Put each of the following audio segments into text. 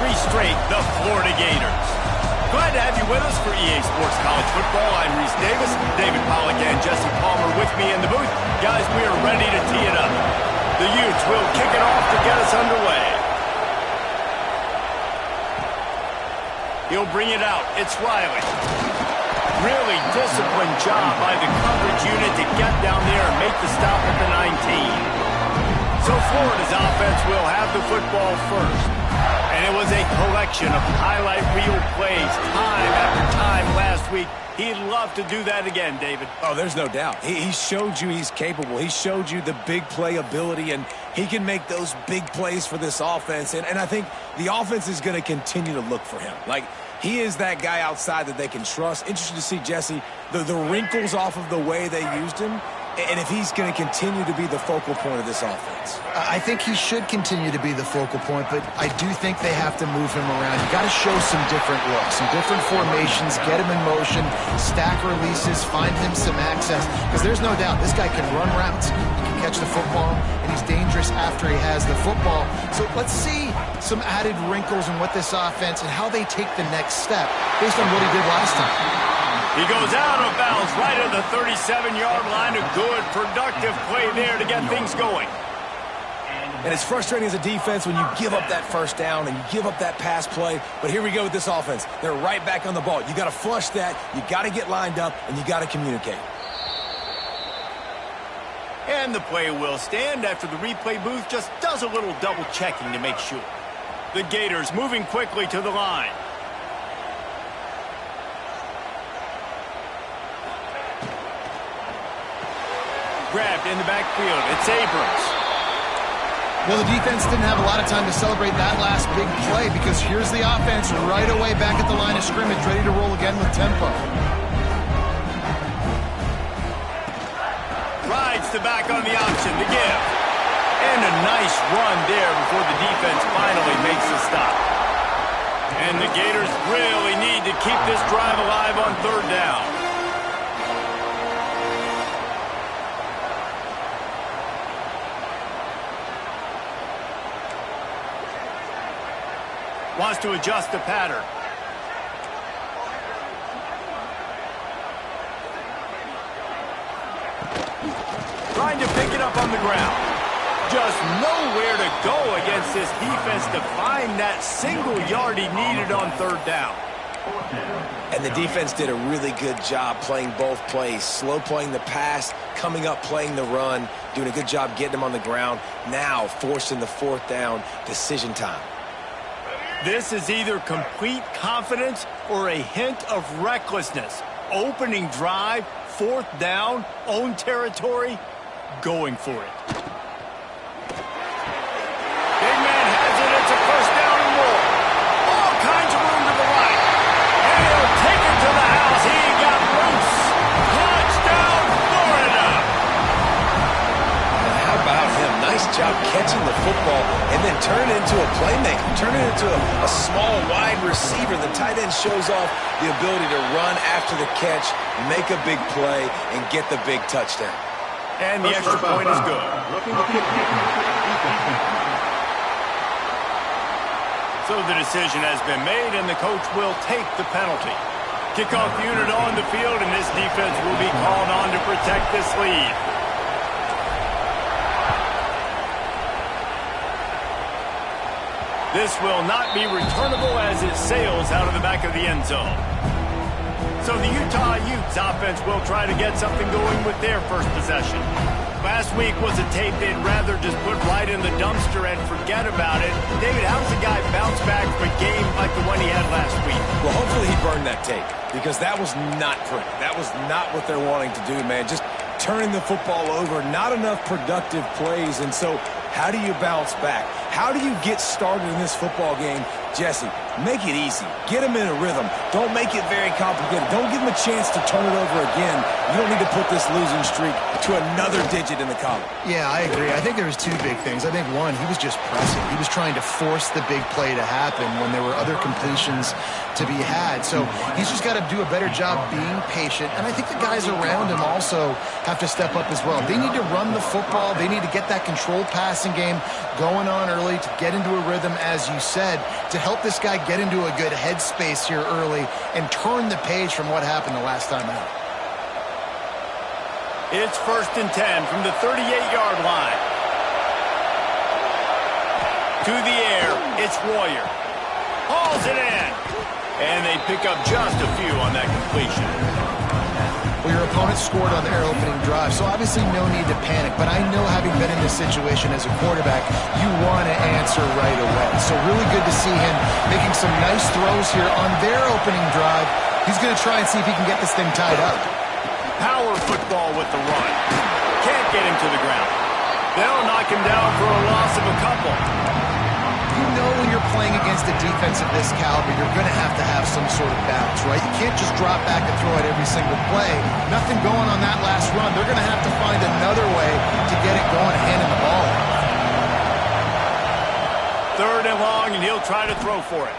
3 straight, the Florida Gators. Glad to have you with us for EA Sports College Football. I'm Reese Davis, David Pollack and Jesse Palmer with me in the booth. Guys, we are ready to tee it up. The Utes will kick it off to get us underway. He'll bring it out. It's Riley. Really disciplined job by the coverage unit to get down there and make the stop at the 19. So Florida's offense will have the football first. And it was a collection of highlight reel plays time after time last week. He'd love to do that again, David. Oh, there's no doubt. He showed you he's capable. He showed you the big play ability, and he can make those big plays for this offense. And I think the offense is going to continue to look for him. Like, he is that guy outside that they can trust. Interesting to see, Jesse, the wrinkles off of the way they used him, and if he's going to continue to be the focal point of this offense. I think he should continue to be the focal point, but I do think they have to move him around. You got to show some different looks, some different formations, get him in motion, stack releases, find him some access, because there's no doubt this guy can run routes, he can catch the football, and he's dangerous after he has the football. So let's see some added wrinkles in what this offense and how they take the next step based on what he did last time. He goes out of bounds right at the 37-yard line. A good, productive play there to get things going. And it's frustrating as a defense when you give up that first down and you give up that pass play. But here we go with this offense. They're right back on the ball. You got to flush that. You got to get lined up, and you got to communicate. And the play will stand after the replay booth just does a little double checking to make sure. The Gators moving quickly to the line. Grabbed in the backfield. It's Abrams. Well, the defense didn't have a lot of time to celebrate that last big play because here's the offense right away back at the line of scrimmage, ready to roll again with tempo. Rides the back on the option to give. And a nice run there before the defense finally makes the stop. And the Gators really need to keep this drive alive on 3rd down. Wants to adjust the pattern. Trying to pick it up on the ground. Just nowhere to go against this defense to find that single yard he needed on 3rd down. And the defense did a really good job playing both plays. Slow playing the pass, coming up playing the run, doing a good job getting him on the ground. Now forcing the 4th down, decision time. This is either complete confidence or a hint of recklessness. Opening drive, 4th down, own territory, going for it. Big man has it, it's a 1st down and more. All kinds of room to the right. And he'll take it to the house. He got loose. Touchdown, Florida. And how about him? Nice job catching the football and then turn it into a playmaker. Turn it into a small, wide receiver. The tight end shows off the ability to run after the catch, make a big play, and get the big touchdown. And the extra point is good. So the decision has been made, and the coach will take the penalty. Kickoff unit on the field, and this defense will be called on to protect this lead. This will not be returnable as it sails out of the back of the end zone. So the Utah Utes offense will try to get something going with their first possession. Last week was a tape they'd rather just put right in the dumpster and forget about it. David, how does a guy bounce back from a game like the one he had last week? Well, hopefully he burned that tape because that was not pretty. That was not what they're wanting to do, man. Just turning the football over, not enough productive plays. And so how do you bounce back? How do you get started in this football game? Jesse, make it easy. Get him in a rhythm. Don't make it very complicated. Don't give him a chance to turn it over again. You don't need to put this losing streak to another digit in the column. Yeah, I agree. I think there was 2 big things. I think one, he was just pressing. He was trying to force the big play to happen when there were other completions to be had. So he's just got to do a better job being patient. And I think the guys around him also have to step up as well. They need to run the football. They need to get that controlled passing game going on early to get into a rhythm, as you said, to help this guy get into a good headspace here early and turn the page from what happened the last time out. It's 1st and 10 from the 38-yard line. To the air, it's Warrior. Hauls it in. And they pick up just a few on that completion. Well, your opponent scored on their opening drive, so obviously no need to panic. But I know, having been in this situation as a quarterback, you want to answer right away. So really good to see him making some nice throws here on their opening drive. He's going to try and see if he can get this thing tied up. Power football with the run. Can't get him to the ground. They'll knock him down for a loss of a couple. You know, when you're playing against a defense of this caliber, you're going to have some sort of balance, right? You can't just drop back and throw it every single play. Nothing going on that last run. They're going to have to find another way to get it going, handing the ball off. 3rd and long, and he'll try to throw for it.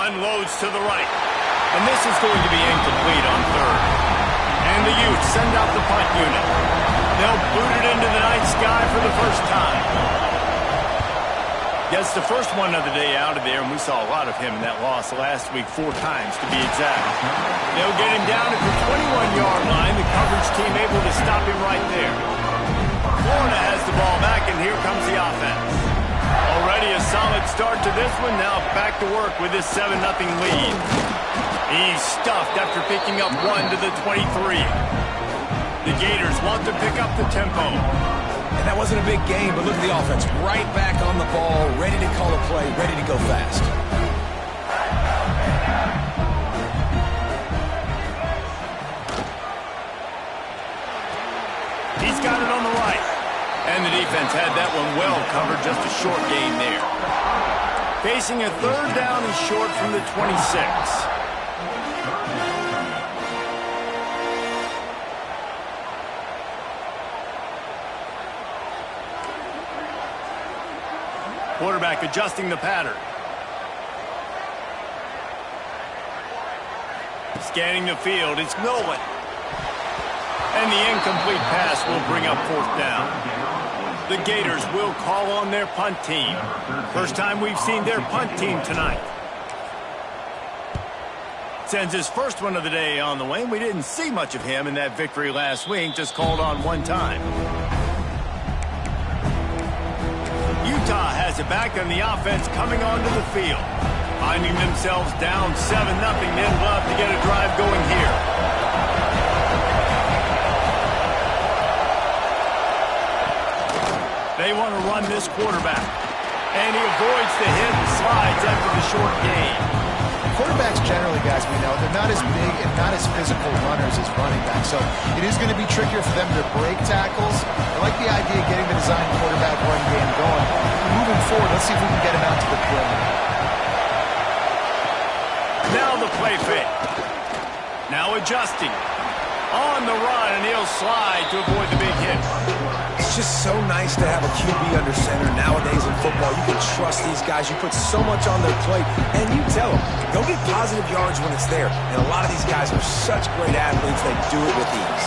Unloads to the right. And this is going to be incomplete on 3rd. And the Utes send out the punt unit. They'll boot it into the night sky for the first time. Gets the first one of the day out of there, and we saw a lot of him in that loss last week, 4 times to be exact. They'll get him down at the 21-yard line. The coverage team able to stop him right there. Florida has the ball back, and here comes the offense. Already a solid start to this one. Now back to work with this 7-0 lead. He's stuffed after picking up 1 to the 23. The Gators want to pick up the tempo. And that wasn't a big game, but look at the offense. Right back on the ball, ready to call a play, ready to go fast. He's got it on the right. And the defense had that one well covered, just a short gain there. Facing a 3rd down and short from the 26. Quarterback adjusting the pattern. Scanning the field, it's Nolan. And the incomplete pass will bring up 4th down. The Gators will call on their punt team. First time we've seen their punt team tonight. Sends his first one of the day on the way. We didn't see much of him in that victory last week, just called on 1 time. Utah has it back, and the offense coming onto the field. Finding themselves down 7-0, they'd love to get a drive going here. They want to run this quarterback. And he avoids the hit and slides after the short gain. Quarterbacks generally, guys, we know, they're not as big and not as physical runners as running backs. So it is going to be trickier for them to break tackles. I like the idea of getting the design quarterback run game going. Moving forward, let's see if we can get him out to the perimeter. Now the play fake. Now adjusting. On the run, and he'll slide to avoid the big hit. It's just so nice to have a QB under center. Nowadays in football, you can trust these guys. You put so much on their plate, and you tell them, go get positive yards when it's there. And a lot of these guys are such great athletes, they do it with ease.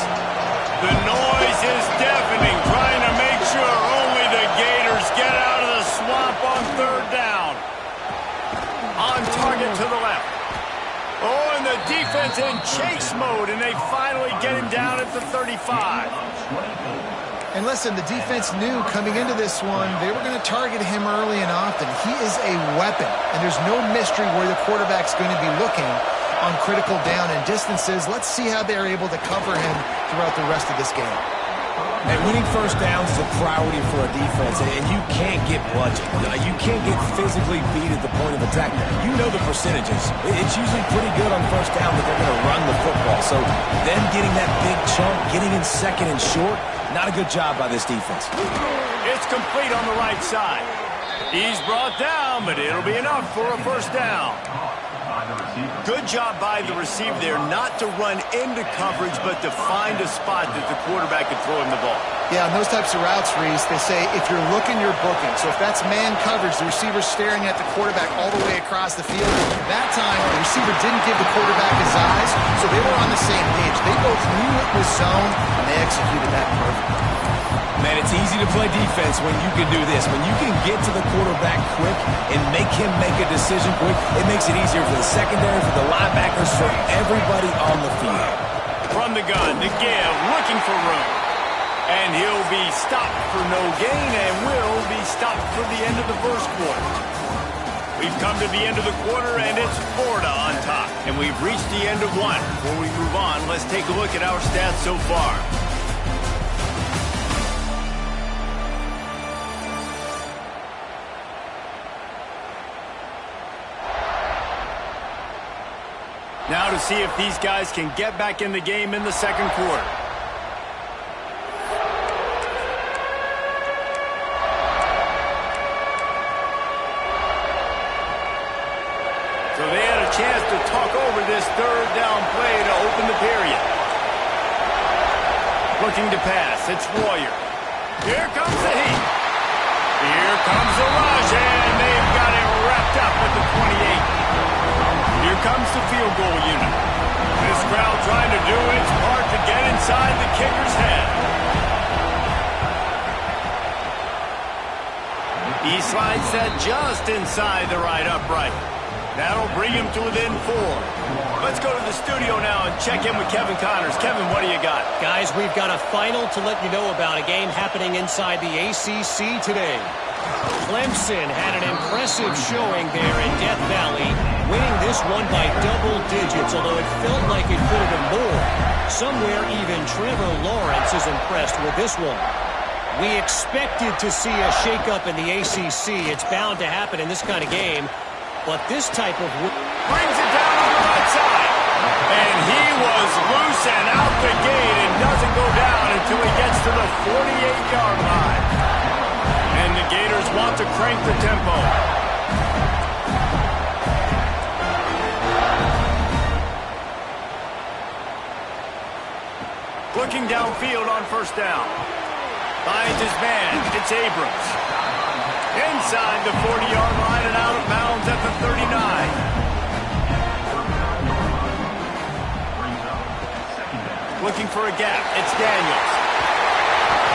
The noise is deafening, trying to make sure only the Gators get out of the swamp on 3rd down. On target to the left. Oh, and the defense in chase mode, and they finally get him down at the 35. And listen, the defense knew coming into this one, they were going to target him early and often. He is a weapon, and there's no mystery where the quarterback's going to be looking on critical down and distances. Let's see how they're able to cover him throughout the rest of this game. And winning first downs is a priority for a defense, and you can't get bludgeoned. You can't get physically beat at the point of attack. You know the percentages. It's usually pretty good on first down that they're going to run the football. So them getting that big chunk, getting in 2nd and short, not a good job by this defense. It's complete on the right side. He's brought down, but it'll be enough for a first down. Good job by the receiver there not to run into coverage, but to find a spot that the quarterback can throw him the ball. Yeah, on those types of routes, Reese, they say if you're looking, you're booking. So if that's man coverage, the receiver's staring at the quarterback all the way across the field. That time, the receiver didn't give the quarterback his eyes, so they were on the same page. They both knew it was zone, and they executed that perfectly. Man, it's easy to play defense when you can do this. When you can get to the quarterback quick and make him make a decision quick, it makes it easier for the secondary, for the linebackers, for everybody on the field. From the gun, the give, looking for room. And he'll be stopped for no gain and will be stopped for the end of the first quarter. We've come to the end of the quarter, and it's Florida on top. And we've reached the end of one. Before we move on, let's take a look at our stats so far. Now to see if these guys can get back in the game in the second quarter. So they had a chance to talk over this third down play to open the period. Looking to pass, it's Warrior. Here comes the heat. Here comes the rush, and they've got it wrapped up with the 28. Here comes the field goal unit. This crowd trying to do its part to get inside the kicker's head. He slides that just inside the right upright. That'll bring him to within 4. Let's go to the studio now and check in with Kevin Connors. Kevin, what do you got? Guys, we've got a final to let you know about, a game happening inside the ACC today. Clemson had an impressive showing there in Death Valley, winning this one by double digits, although it felt like it could have been more. Somewhere even Trevor Lawrence is impressed with this one. We expected to see a shakeup in the ACC. It's bound to happen in this kind of game. But this type of... brings it down on the right side. And he was loose and out the gate and doesn't go down until he gets to the 48-yard line. And the Gators want to crank the tempo. Looking downfield on first down. Finds his man. It's Abrams. Inside the 40-yard line and out of bounds at the 39. Looking for a gap. It's Daniels.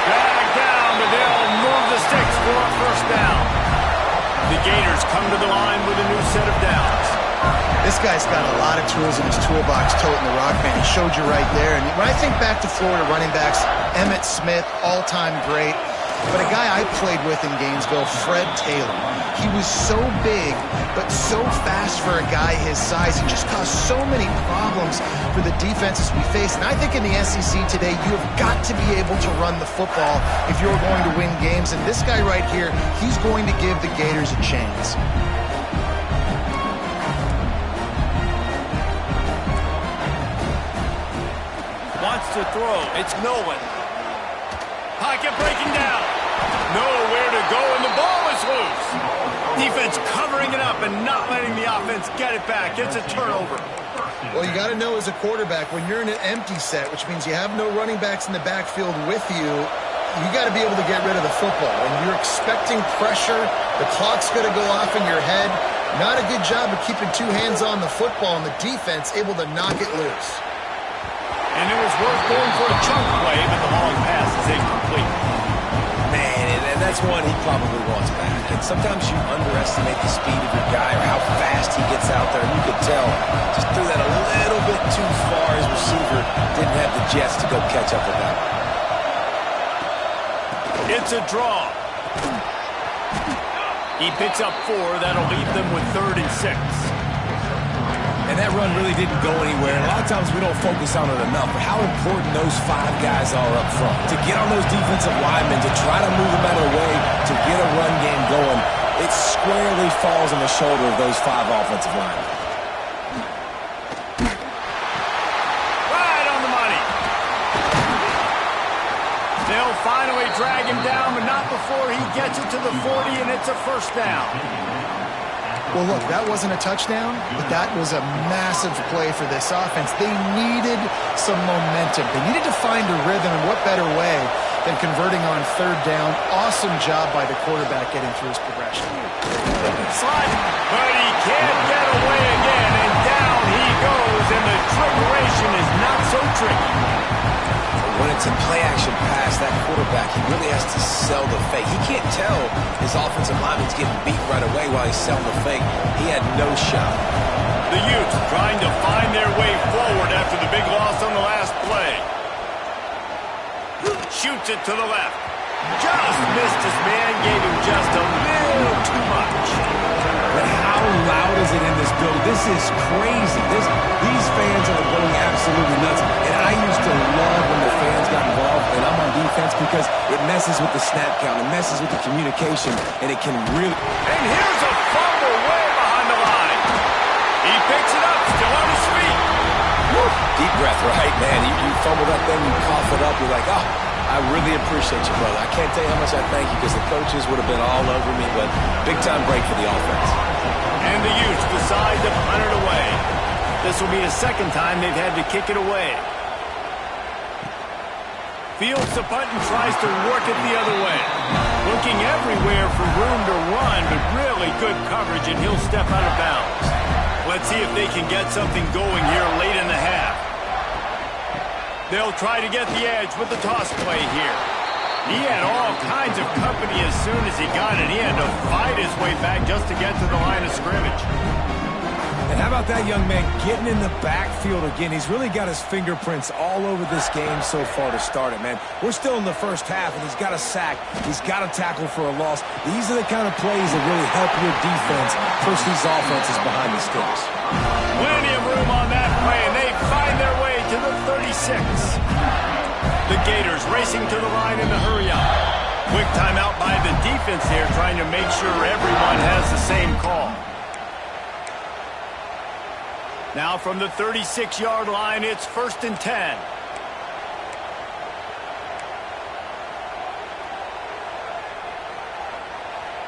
Dragged down, but they'll move the sticks for a first down. The Gators come to the line with a new set of downs. This guy's got a lot of tools in his toolbox, toting the rock, man. He showed you right there. And when I think back to Florida running backs, Emmitt Smith, all-time great. But a guy I played with in Gainesville, Fred Taylor, he was so big, but so fast for a guy his size. He just caused so many problems for the defenses we face. And I think in the SEC today, you have got to be able to run the football if you're going to win games. And this guy right here, he's going to give the Gators a chance. Wants to throw. It's Nolan. Pocket breaking down. Nowhere to go, and the ball is loose. Defense covering it up and not letting the offense get it back. It's a turnover. Well, you got to know as a quarterback, when you're in an empty set, which means you have no running backs in the backfield with you, you got to be able to get rid of the football. And you're expecting pressure. The clock's going to go off in your head. Not a good job of keeping two hands on the football, and the defense able to knock it loose. And it was worth going for a chunk play, but the long pass is incomplete. Man, and that's one he probably wants back. And sometimes you underestimate the speed of your guy or how fast he gets out there. And you could tell just threw that a little bit too far. His receiver didn't have the jets to go catch up with that. It's a draw. He picks up 4. That'll leave them with 3rd and 6. And that run really didn't go anywhere. And a lot of times we don't focus on it enough, but how important those 5 guys are up front. To get on those defensive linemen, to try to move them out of the way, to get a run game going, it squarely falls on the shoulder of those 5 offensive linemen. Right on the money. They'll finally drag him down, but not before he gets it to the 40, and it's a first down. Well, look, that wasn't a touchdown, but that was a massive play for this offense. They needed some momentum. They needed to find a rhythm, and what better way than converting on 3rd down. Awesome job by the quarterback getting through his progression. Slide, but he can't get away again, and down he goes, and the trickeration is not so tricky. when it's a play-action pass, that quarterback, he really has to sell the fake. He can't tell his offensive lineman's getting beat right away while he's selling the fake. He had no shot. The Utes trying to find their way forward after the big loss on the last play. Shoots it to the left. Just missed his man, gave him just a little too much. But how loud is it in this building? This is crazy. These fans are going absolutely nuts. And I used to love when the fans got involved, and I'm on defense because it messes with the snap count. It messes with the communication, and it can really... And here's a fumble way behind the line. He picks it up, still on his feet. Woo. Deep breath, right, man? You fumble that thing, you cough it up, you're like, oh, I really appreciate you, brother. I can't tell you how much I thank you because the coaches would have been all over me, but big-time break for the offense. And the Utes decide to punt it away. This will be the second time they've had to kick it away. Fields the punt and tries to work it the other way. Looking everywhere for room to run, but really good coverage, and he'll step out of bounds. Let's see if they can get something going here late in the half. They'll try to get the edge with the toss play here. He had all kinds of company as soon as he got it. He had to fight his way back just to get to the line of scrimmage. And how about that young man getting in the backfield again? He's really got his fingerprints all over this game so far to start it, man. We're still in the first half, and he's got a sack. He's got a tackle for a loss. These are the kind of plays that really help your defense push these offenses behind the sticks. Plenty of room on that play, and they find their way to the 36. The Gators racing to the line in the hurry-up. Quick timeout by the defense here, trying to make sure everyone has the same call. Now from the 36-yard line, it's 1st and 10.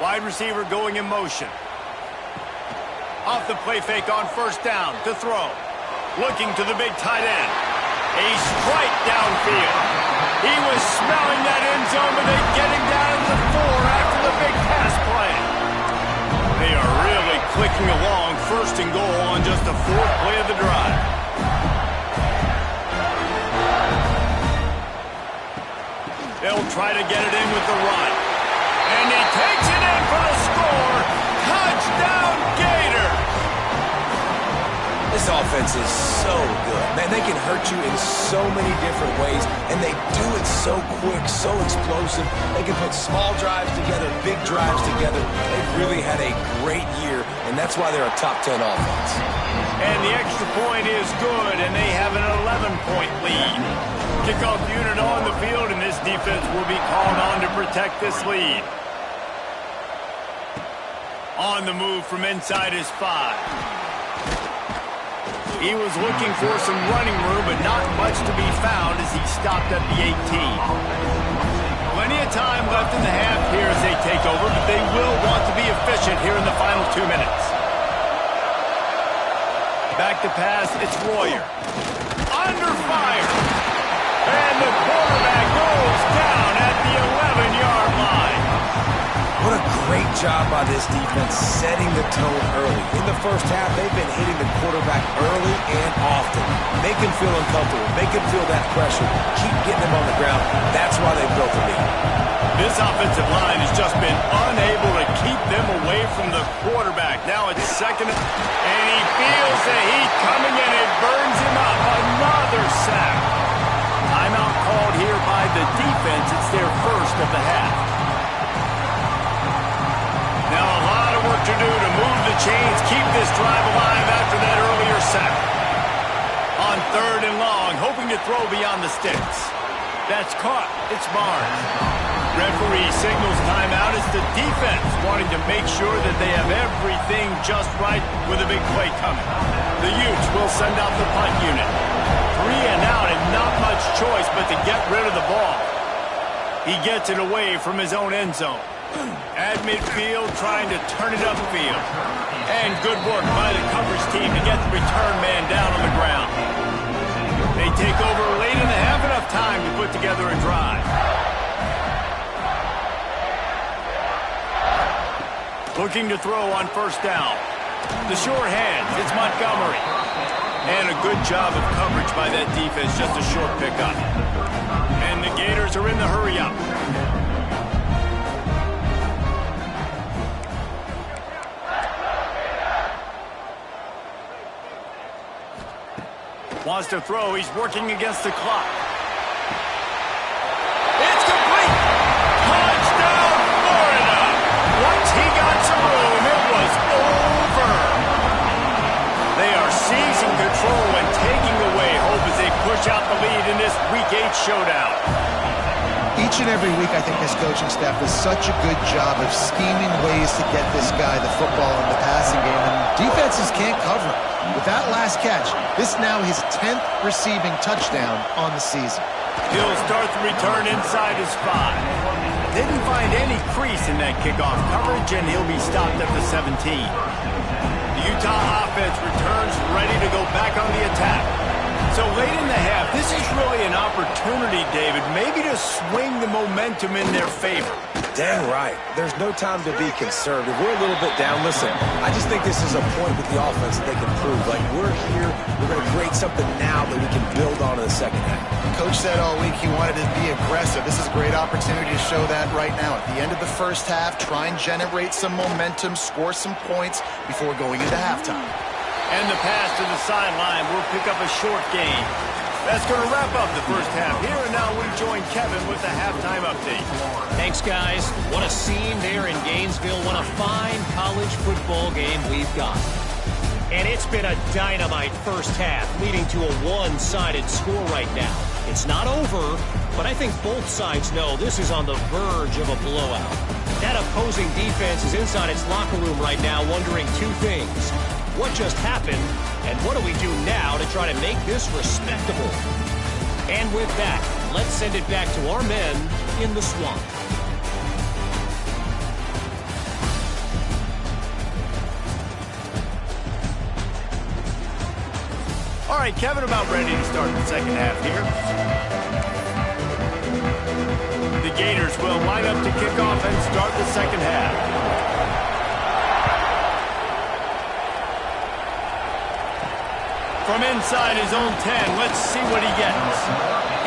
Wide receiver going in motion. Off the play fake on 1st down to throw. Looking to the big tight end. A strike downfield. He was smelling that end zone, but they get him down to the 4 after the big pass play. They are really clicking along, 1st and goal on just the 4th play of the drive. They'll try to get it in with the run. And he takes it in for the score. Touchdown, Gator! This offense is so good. Man, they can hurt you in so many different ways, and they do it so quick, so explosive. They can put small drives together, big drives together. They've really had a great year, and that's why they're a top 10 offense. And the extra point is good, and they have an 11-point lead. Kickoff unit on the field, and this defense will be called on to protect this lead. On the move from inside his 5. He was looking for some running room, but not much to be found as he stopped at the 18. Plenty of time left in the half here as they take over, but they will want to be efficient here in the final 2 minutes. Back to pass, it's Royer. Under fire. And the quarterback goes down at the 11-yard line. What a great job by this defense setting the tone early. In the first half, they've been hitting the quarterback early and often. Make him feel uncomfortable. Make him feel that pressure. Keep getting him on the ground. That's why they've built a lead. This offensive line has just been unable to keep them away from the quarterback. Now it's 2nd, and he feels the heat coming, and it burns him up. Another sack. Timeout called here by the defense. It's their 1st of the half. Now a lot of work to do to move the chains, keep this drive alive after that earlier sack. On 3rd and long, hoping to throw beyond the sticks. That's caught. It's Barnes. Referee signals timeout. It's the defense wanting to make sure that they have everything just right with a big play coming. The Utes will send out the punt unit. 3 and out and not much choice but to get rid of the ball. He gets it away from his own end zone. At midfield, trying to turn it upfield. And good work by the coverage team to get the return man down on the ground. They take over late in the half, enough time to put together a drive. Looking to throw on 1st down. The short hands, it's Montgomery. And a good job of coverage by that defense, just a short pickup. Gators are in the hurry-up. Wants to throw. He's working against the clock. It's complete. Touchdown, Florida. Once he got some room, it was over. They are seizing control and taking away hope as they push out the lead in this Week 8 showdown. Each and every week, I think this coaching staff does such a good job of scheming ways to get this guy the football in the passing game, and defenses can't cover him. With that last catch, this now his 10th receiving touchdown on the season. He'll start the return inside his 5. Didn't find any crease in that kickoff coverage, and he'll be stopped at the 17. The Utah offense returns ready to go back on the attack. So late in the half, this is really an opportunity, David, maybe to swing the momentum in their favor. Dang right. There's no time to be conservative. We're a little bit down. Listen, I just think this is a point with the offense that they can prove. Like, we're here, we're going to create something now that we can build on in the second half. Coach said all week he wanted to be aggressive. This is a great opportunity to show that right now. At the end of the first half, try and generate some momentum, score some points before going into halftime. And the pass to the sideline will pick up a short gain. That's going to wrap up the first half here, and now we join Kevin with the halftime update. Thanks, guys. What a scene there in Gainesville. What a fine college football game we've got. And it's been a dynamite first half, leading to a one-sided score right now. It's not over, but I think both sides know this is on the verge of a blowout. That opposing defense is inside its locker room right now wondering two things. What just happened, and what do we do now to try to make this respectable? And with that, let's send it back to our men in the swamp. All right, Kevin, about ready to start the second half here. The Gators will line up to kick off and start the second half. From inside his own 10, let's see what he gets.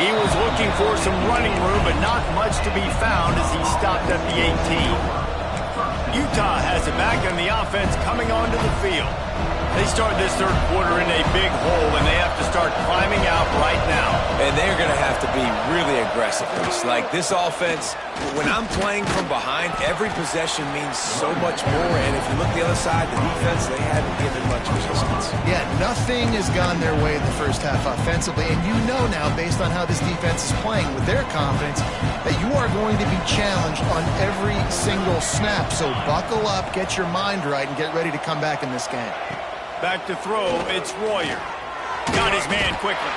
He was looking for some running room, but not much to be found as he stopped at the 18. Utah has it back, and the offense coming onto the field. They start this third quarter in a big hole, and they have to start climbing out right now. And they're going to have to be really aggressive. It's like this offense, when I'm playing from behind, every possession means so much more. And if you look the other side, the defense, they haven't given much resistance. Yeah, nothing has gone their way in the first half offensively. And you know now, based on how this defense is playing with their confidence, that you are going to be challenged on every single snap. So buckle up, get your mind right, and get ready to come back in this game. Back to throw, it's Royer. Got his man quickly.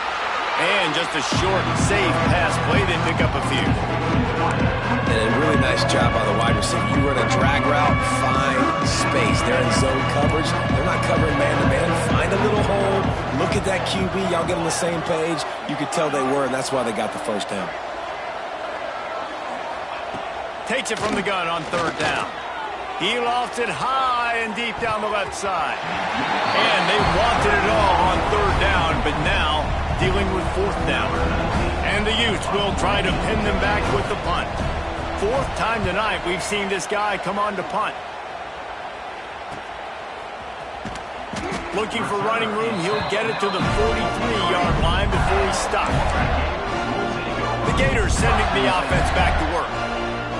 And just a short, safe pass play, they pick up a few. And a really nice job by the wide receiver. You run a drag route, find space. They're in zone coverage. They're not covering man-to-man. Find a little hole. Look at that QB. Y'all get on the same page. You could tell they were, and that's why they got the first down. Takes it from the gun on third down. He lofts it high and deep down the left side. And they wanted it all on third down, but now dealing with fourth down. And the Utes will try to pin them back with the punt. Fourth time tonight we've seen this guy come on to punt. Looking for running room, he'll get it to the 43-yard line before he's stopped. The Gators sending the offense back to work.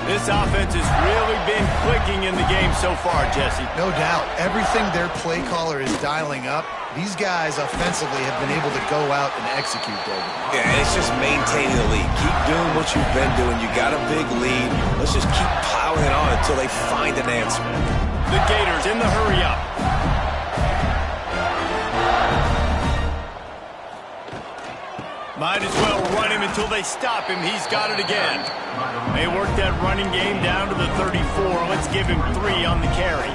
This offense has really been clicking in the game so far, Jesse. No doubt. Everything their play caller is dialing up, these guys offensively have been able to go out and execute, David. Yeah, it's just maintaining the lead. Keep doing what you've been doing. You got a big lead. Let's just keep piling it on until they find an answer. The Gators in the hurry-up. Might as well run him until they stop him. He's got it again. They work that running game down to the 34. Let's give him 3 on the carry.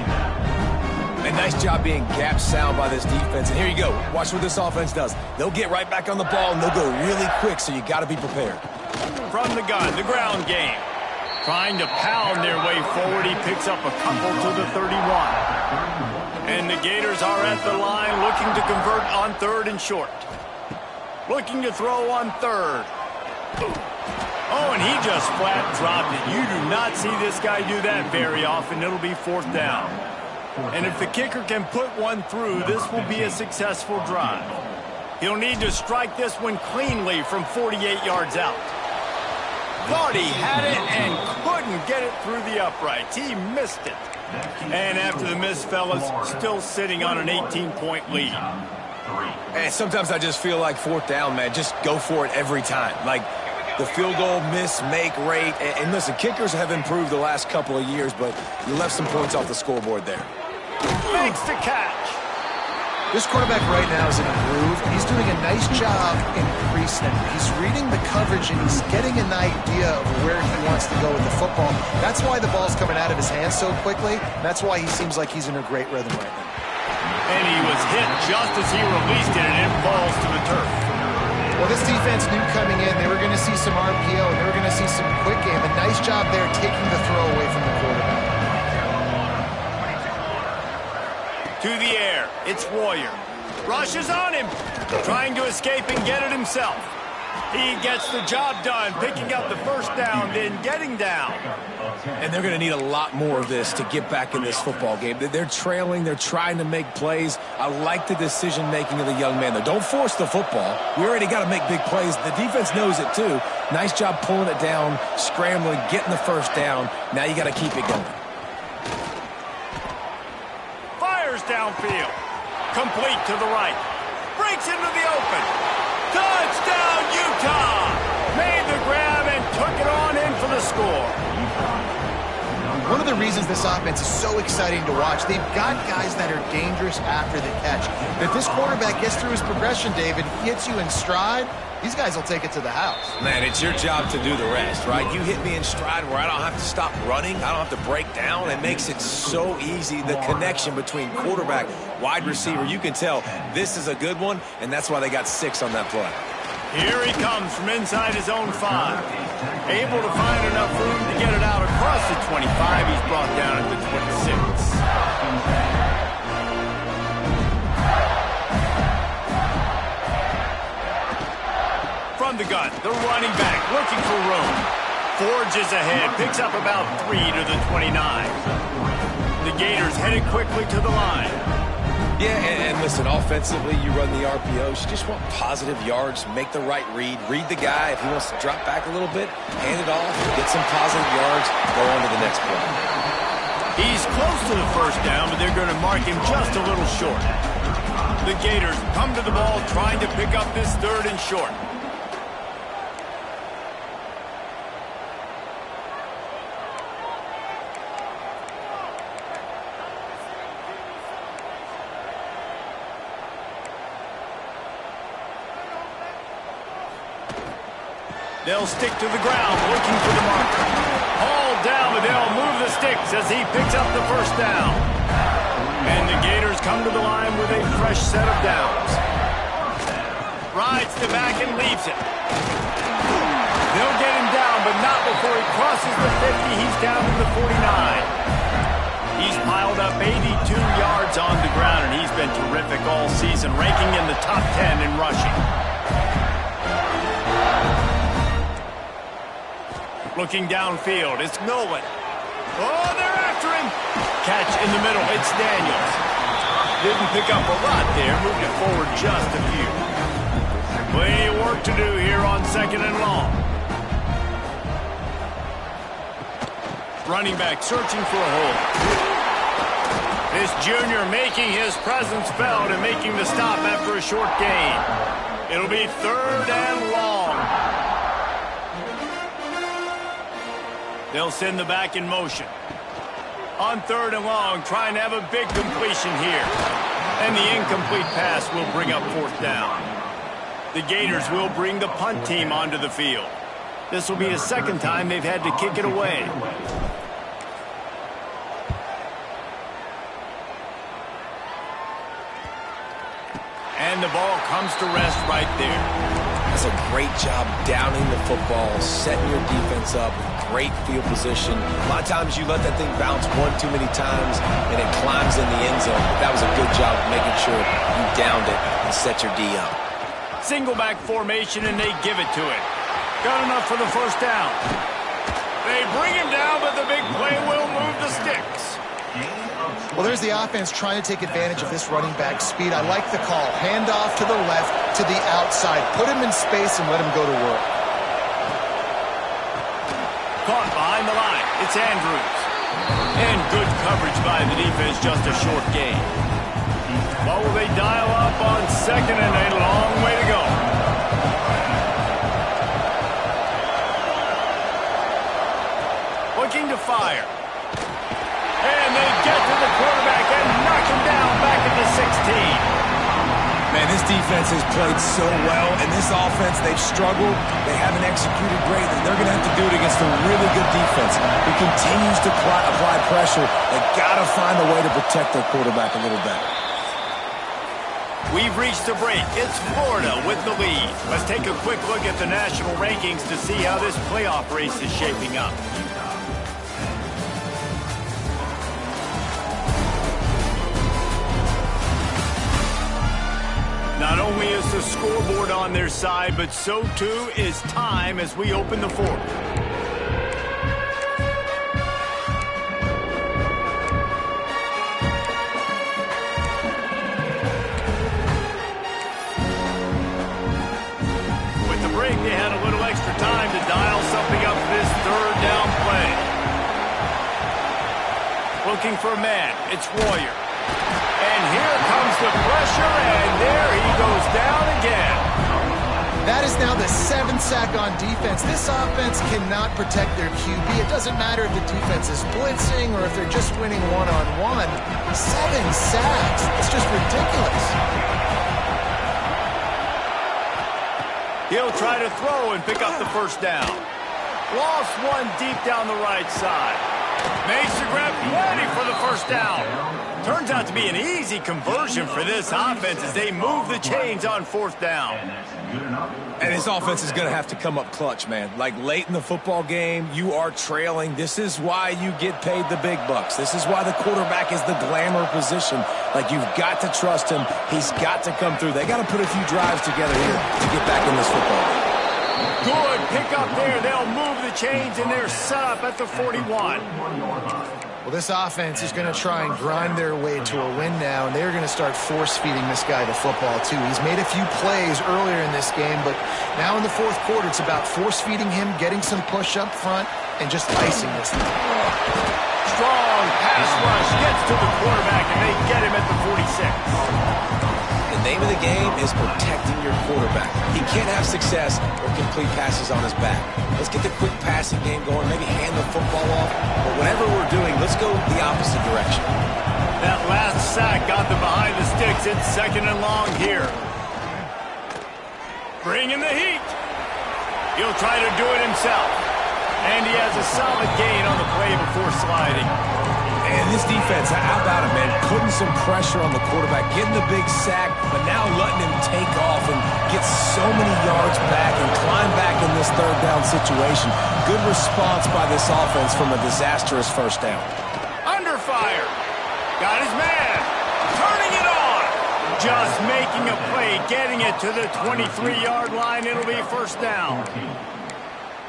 A nice job being gap sound by this defense. And here you go. Watch what this offense does. They'll get right back on the ball, and they'll go really quick, so you got to be prepared. From the gun, the ground game. Trying to pound their way forward. He picks up a couple to the 31. And the Gators are at the line looking to convert on third and short. Looking to throw on third. Oh, and he just flat dropped it. You do not see this guy do that very often. It'll be 4th down. And if the kicker can put one through, this will be a successful drive. He'll need to strike this one cleanly from 48 yards out. Thought he had it and couldn't get it through the uprights. He missed it. And after the miss, fellas, still sitting on an 18-point lead. And sometimes I just feel like 4th down, man, just go for it every time. Like the field goal miss-make rate. And listen, kickers have improved the last couple of years, but you left some points off the scoreboard there. Makes the catch. This quarterback right now is in a groove, and he's doing a nice job in pre-snap. He's reading the coverage, and he's getting an idea of where he wants to go with the football. That's why the ball's coming out of his hands so quickly. That's why he seems like he's in a great rhythm right now. And he was hit just as he released it, and it falls to the turf. Well, this defense knew coming in they were going to see some RPO, and they were going to see some quick game. A nice job there taking the throw away from the quarterback. To the air, it's Royer. Rushes on him, trying to escape and get it himself. He gets the job done, picking up the 1st down, then getting down. And they're going to need a lot more of this to get back in this football game. They're trailing. They're trying to make plays. I like the decision-making of the young man, though. Don't force the football. We already got to make big plays. The defense knows it, too. Nice job pulling it down, scrambling, getting the 1st down. Now you got to keep it going. Downfield. Complete to the right. Breaks into the open. Touchdown, Utah! Made the grab and took it on in for the score. One of the reasons this offense is so exciting to watch, they've got guys that are dangerous after the catch. If this quarterback gets through his progression, David, he hits you in stride, these guys will take it to the house. Man, it's your job to do the rest, right? You hit me in stride where I don't have to stop running. I don't have to break down. It makes it so easy, the connection between quarterback, wide receiver. You can tell this is a good one, and that's why they got 6 on that play. Here he comes from inside his own 5. Able to find enough room to get it out across the 25. He's brought down at the 26. From the gun, the running back looking for room. Forges ahead, picks up about 3 to the 29. The Gators headed quickly to the line. Yeah, and listen, offensively, you run the RPOs. You just want positive yards, make the right read the guy. If he wants to drop back a little bit, hand it off, get some positive yards, go on to the next play. He's close to the 1st down, but they're going to mark him just a little short. The Gators come to the ball trying to pick up this 3rd and short. They'll stick to the ground, looking for the marker. Hauled down, but they'll move the sticks as he picks up the 1st down. And the Gators come to the line with a fresh set of downs. Rides the back and leaves it. They'll get him down, but not before he crosses the 50. He's down to the 49. He's piled up 82 yards on the ground, and he's been terrific all season, ranking in the top 10 in rushing. Looking downfield, it's Nolan. Oh, they're after him. Catch in the middle, it's Daniels. Didn't pick up a lot there, moved it forward just a few. Plenty of work to do here on 2nd and long. Running back searching for a hole. This junior making his presence felt and making the stop after a short gain. It'll be 3rd and long. They'll send the back in motion. On 3rd and long, trying to have a big completion here. And the incomplete pass will bring up 4th down. The Gators will bring the punt team onto the field. This will be the 2nd time they've had to kick it away. And the ball comes to rest right there. That's a great job downing the football, setting your defense up with great field position. A lot of times you let that thing bounce one too many times and it climbs in the end zone. But that was a good job of making sure you downed it and set your D up. Single back formation, and they give it to him. Got enough for the first down. They bring him down, but the big play will move the sticks. Well, there's the offense trying to take advantage of this running back speed. I like the call. Hand off to the left, to the outside. Put him in space and let him go to work. Caught behind the line. It's Andrews. And good coverage by the defense, just a short gain. What will they dial up on second and a long way to go? Looking to fire. And they get to the quarterback and knock him down back at the 16. Man, this defense has played so well, and this offense, they've struggled. They haven't executed greatly. They're going to have to do it against a really good defense who continues to apply pressure. They've got to find a way to protect their quarterback a little better. We've reached a break. It's Florida with the lead. Let's take a quick look at the national rankings to see how this playoff race is shaping up. Not only is the scoreboard on their side, but so too is time as we open the fourth. With the break, they had a little extra time to dial something up for this third down play. Looking for a man. It's Warrior. And here comes the pressure, and there he goes down again. That is now the 7th sack on defense. This offense cannot protect their QB. It doesn't matter if the defense is blitzing or if they're just winning one-on-one. 7 sacks. It's just ridiculous. He'll try to throw and pick up the first down. Lost one deep down the right side. Makes the grab ready for the first down. Turns out to be an easy conversion for this offense as they move the chains on fourth down. And this offense is going to have to come up clutch, man. Like late in the football game, you are trailing. This is why you get paid the big bucks. This is why the quarterback is the glamour position. Like, you've got to trust him. He's got to come through. They got to put a few drives together here to get back in this football game. Good pick up there. They'll move the chains, and they're set up at the 41. Well, this offense is going to try and grind their way to a win now, and they're going to start force-feeding this guy the football, too. He's made a few plays earlier in this game, but now in the fourth quarter, it's about force-feeding him, getting some push up front, and just icing this thing. Strong pass rush gets to the quarterback, and they get him at the 46. The name of the game is protecting your quarterback. He can't have success or complete passes on his back. Let's get the quick passing game going, maybe hand the football off. But whatever we're doing, let's go the opposite direction. That last sack got them behind the sticks. It's second and long here. Bring in the heat. He'll try to do it himself. And he has a solid gain on the play before sliding. And this defense, how about it, man? Putting some pressure on the quarterback, getting the big sack, but now letting him take off and get so many yards back and climb back in this third down situation. Good response by this offense from a disastrous first down. Under fire. Got his man. Turning it on. Just making a play, getting it to the 23-yard line. It'll be first down.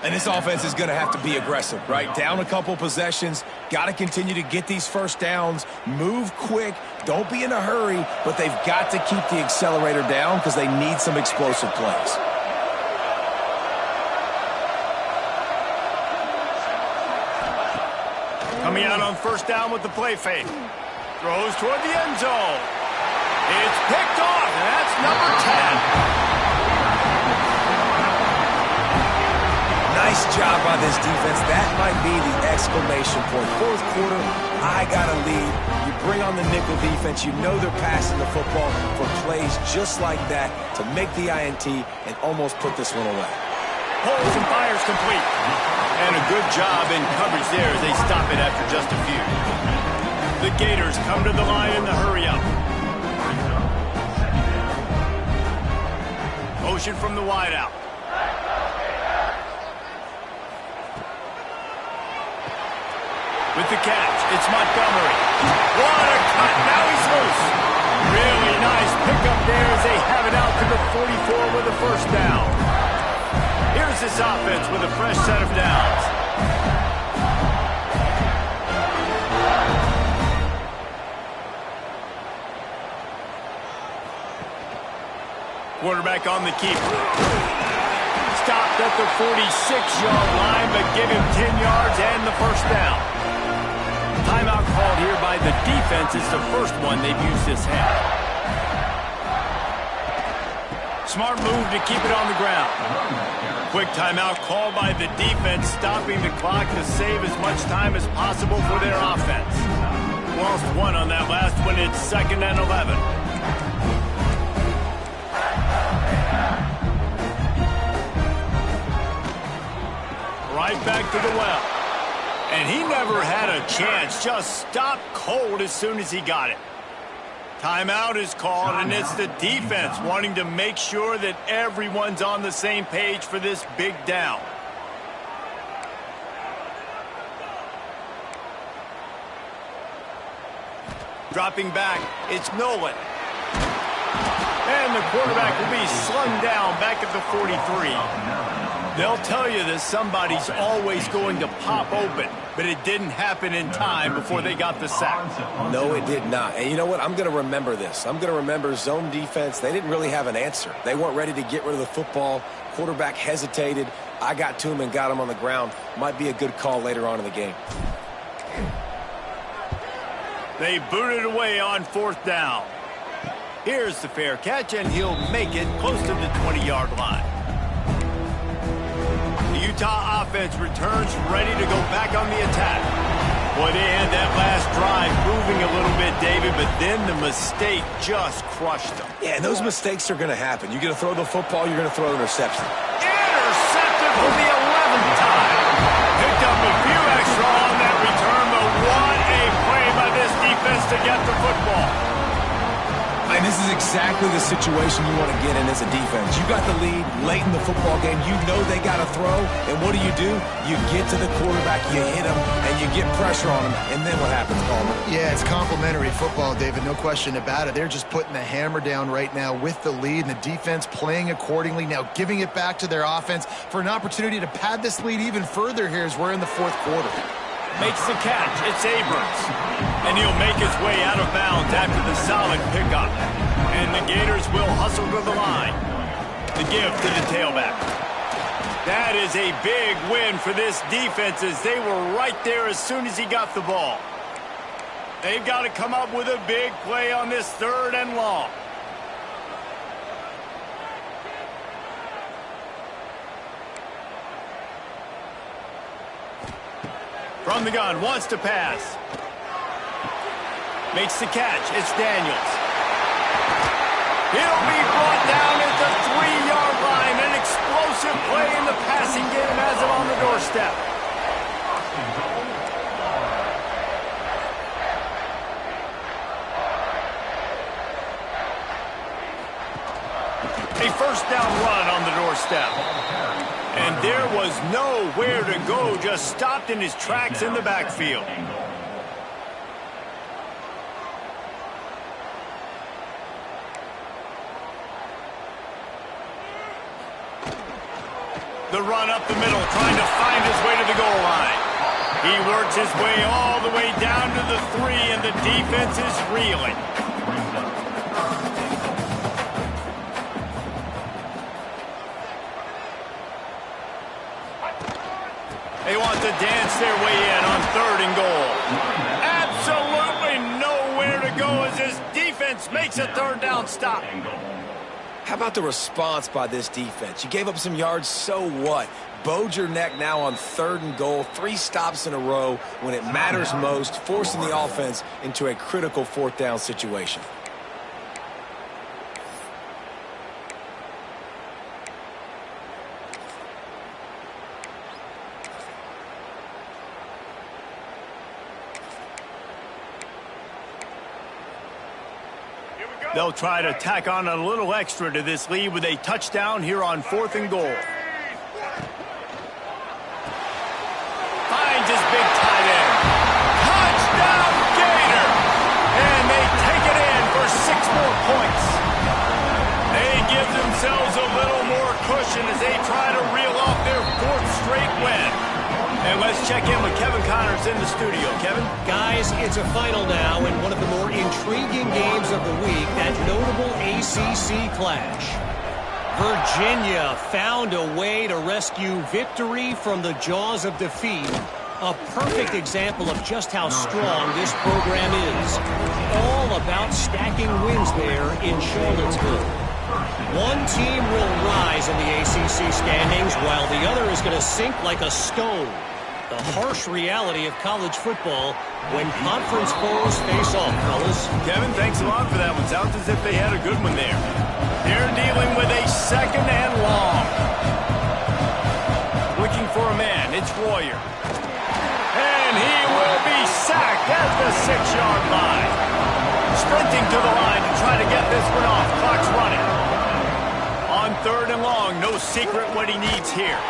And this offense is going to have to be aggressive, right? Down a couple possessions, got to continue to get these first downs, move quick, don't be in a hurry, but they've got to keep the accelerator down because they need some explosive plays. Coming out on first down with the play fake. Throws toward the end zone. It's picked off, and that's number 10. Nice job by this defense. That might be the exclamation point. Fourth quarter, I got a lead. You bring on the nickel defense. You know they're passing the football for plays just like that to make the INT and almost put this one away. Holds and fires complete. And a good job in coverage there as they stop it after just a few. The Gators come to the line in the hurry-up. Motion from the wideout. With the catch, it's Montgomery. What a cut, now he's loose. Really nice pickup there as they have it out to the 44 with a first down. Here's the this offense with a fresh set of downs. Quarterback on the keeper. Stopped at the 46-yard line, but give him 10 yards and the first down. Timeout called here by the defense. It's the first one they've used this half. Smart move to keep it on the ground. Quick timeout called by the defense, stopping the clock to save as much time as possible for their offense. Lost one on that last one. It's 2nd and 11. Right back to the well. And he never had a chance. Just stopped cold as soon as he got it. Timeout is called, and it's the defense wanting to make sure that everyone's on the same page for this big down. Dropping back, it's Nolan. And the quarterback will be slung down back at the 43. They'll tell you that somebody's always going to pop open, but it didn't happen in time before they got the sack. No, it did not. And you know what? I'm going to remember this. I'm going to remember zone defense. They didn't really have an answer. They weren't ready to get rid of the football. Quarterback hesitated. I got to him and got him on the ground. Might be a good call later on in the game. They booted away on 4th down. Here's the fair catch, and he'll make it close to the 20-yard line. The Utah offense returns ready to go back on the attack. Boy, they had that last drive moving a little bit, David, but then the mistake just crushed them. Yeah, and those mistakes are going to happen. You're going to throw the football, you're going to throw an interception. Intercepted for the 11th time. Picked up a few extra on that return, but what a play by this defense to get the football. And this is exactly the situation you want to get in as a defense. You got the lead late in the football game. You know they got to throw. And what do? You get to the quarterback, you hit him, and you get pressure on him. And then what happens, Palmer? Yeah, it's complimentary football, David. No question about it. They're just putting the hammer down right now with the lead, and the defense playing accordingly. Now giving it back to their offense for an opportunity to pad this lead even further here as we're in the 4th quarter. Makes the catch. It's Abrams. And he'll make his way out of bounds after the solid pickup. And the Gators will hustle to the line. The give to the tailback. That is a big win for this defense as they were right there as soon as he got the ball. They've got to come up with a big play on this 3rd and long. From the gun, wants to pass. Makes the catch. It's Daniels. He'll be brought down at the 3-yard line. An explosive play in the passing game has him on the doorstep. A 1st down run on the doorstep. And there was nowhere to go, just stopped in his tracks in the backfield. The run up the middle, trying to find his way to the goal line. He works his way all the way down to the 3, and the defense is reeling. They want to dance their way in on 3rd and goal. Absolutely nowhere to go as his defense makes a 3rd down stop. How about the response by this defense? You gave up some yards, so what? Bowed your neck now on 3rd and goal. 3 stops in a row when it matters most, forcing the offense into a critical 4th down situation. They'll try to tack on a little extra to this lead with a touchdown here on 4th and goal. Finds his big tight end. Touchdown, Gator! And they take it in for 6 more points. They give themselves a little more cushion as they try to reel off their check in with Kevin Connors in the studio. Kevin? Guys, it's a final now in one of the more intriguing games of the week, that notable ACC clash. Virginia found a way to rescue victory from the jaws of defeat. A perfect example of just how strong this program is. All about stacking wins there in Charlottesville. One team will rise in the ACC standings while the other is going to sink like a stone. The harsh reality of college football when conference foes face off, fellas. Kevin, thanks a lot for that one. Sounds as if they had a good one there. They're dealing with a second and long. Looking for a man. It's Royer. And he will be sacked at the 6-yard line. Sprinting to the line to try to get this one off. Clock's running. On 3rd and long, no secret what he needs here.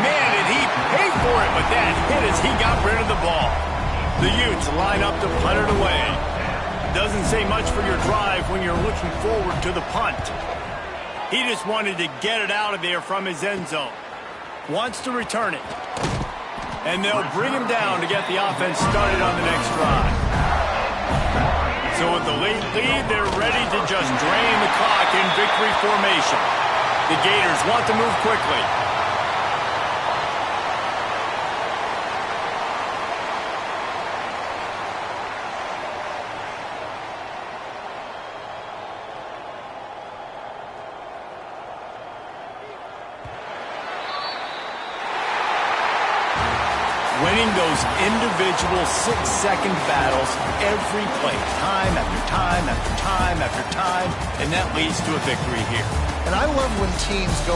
Man, did he pay for it with that hit as he got rid of the ball. The Utes line up to punt it away. Doesn't say much for your drive when you're looking forward to the punt. He just wanted to get it out of there from his end zone. Wants to return it. And they'll bring him down to get the offense started on the next drive. So with the late lead, they're ready to just drain the clock in victory formation. The Gators want to move quickly. Winning those individual 6-second battles every play, time after time after time after time, and that leads to a victory here. And I love when teams go